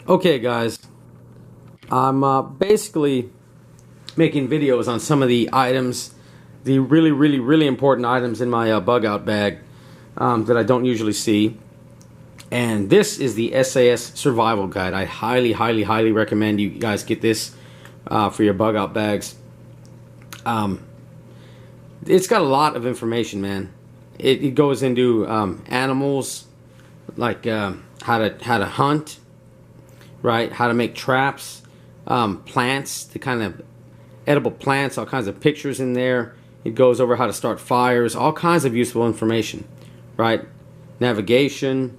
Okay, guys, I'm basically making videos on some of the items, the really important items in my bug out bag that I don't usually see. And this is the SAS Survival Guide. I highly recommend you guys get this for your bug out bags. It's got a lot of information, man. It goes into animals, like how to hunt, right? How to make traps, plants, the kind of edible plants, all kinds of pictures in there. It goes over how to start fires, all kinds of useful information, right? Navigation,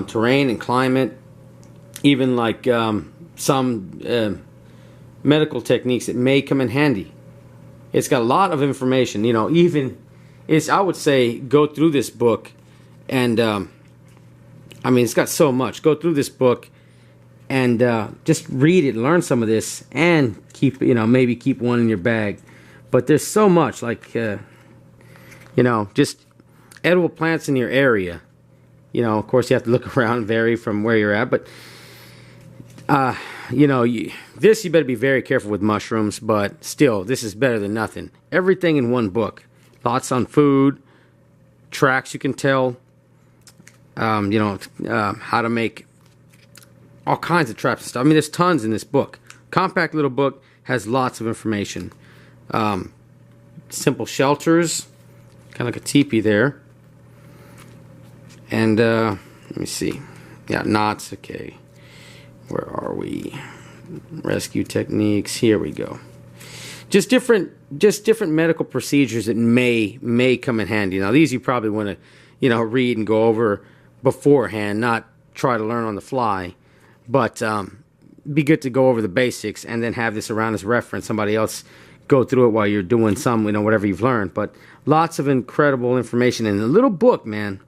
terrain and climate, even like some medical techniques that may come in handy. It's got a lot of information, you know. I would say go through this book, and I mean, it's got so much. Go through this book and just read it, learn some of this, and maybe keep one in your bag. But there's so much, like just edible plants in your area. Of course, you have to look around, vary from where you're at, but this you better be very careful with mushrooms, but still, this is better than nothing. Everything in one book. Lots on food, tracks you can tell, how to make all kinds of traps and stuff. I mean, there's tons in this book. Compact little book, has lots of information. Simple shelters, kind of like a teepee there. And let me see. Yeah, knots, okay. Where are we? Rescue techniques. Here we go. Just different medical procedures that may come in handy. Now, these you probably want to, read and go over beforehand, not try to learn on the fly. But be good to go over the basics and then have this around as reference. Somebody else go through it while you're doing some, whatever you've learned. But lots of incredible information in a little book, man.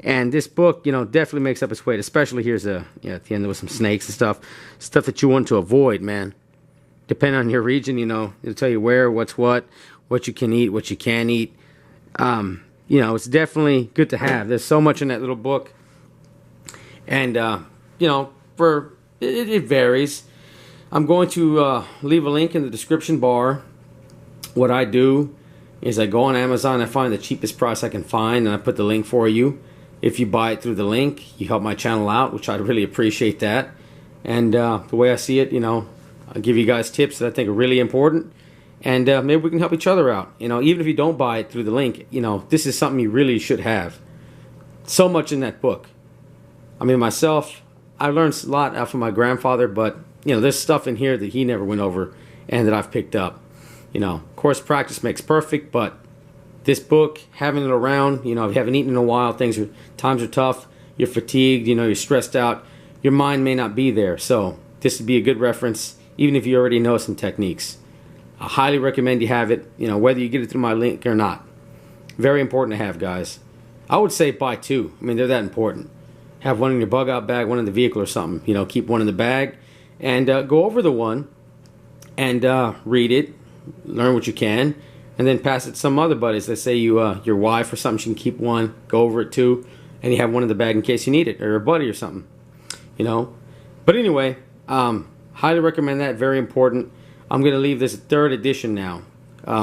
And this book, definitely makes up its weight. Especially here's at the end there was some snakes and stuff that you want to avoid, man. Depending on your region, it'll tell you where, what you can eat, what you can't eat. It's definitely good to have. There's so much in that little book, and it varies. I'm going to leave a link in the description bar. What I do is I go on Amazon, I find the cheapest price I can find, and I put the link for you. If you buy it through the link, you help my channel out, which I'd really appreciate that. And the way I see it, I'll give you guys tips that I think are really important. And maybe we can help each other out. Even if you don't buy it through the link, this is something you really should have. So much in that book. I mean, myself, I learned a lot out from my grandfather, but, there's stuff in here that he never went over and that I've picked up. Of course, practice makes perfect, but this book, having it around, if you haven't eaten in a while, times are tough, you're fatigued, you're stressed out, your mind may not be there. So this would be a good reference, even if you already know some techniques. I highly recommend you have it, whether you get it through my link or not. Very important to have, guys. I would say buy two. I mean, they're that important. Have one in your bug out bag, one in the vehicle or something. Keep one in the bag and go over the one and read it, learn what you can, and then pass it to some other buddies. Let's say your wife or something, she can keep one, go over it too, and you have one in the bag in case you need it, or a buddy or something, But anyway, highly recommend that, very important. I'm going to leave this 3rd edition now,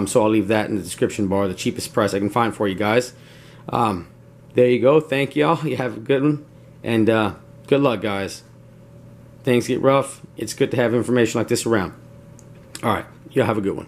so I'll leave that in the description bar, the cheapest price I can find for you guys. There you go. Thank y'all. You have a good one, and good luck, guys. Things get rough. It's good to have information like this around. All right, y'all have a good one.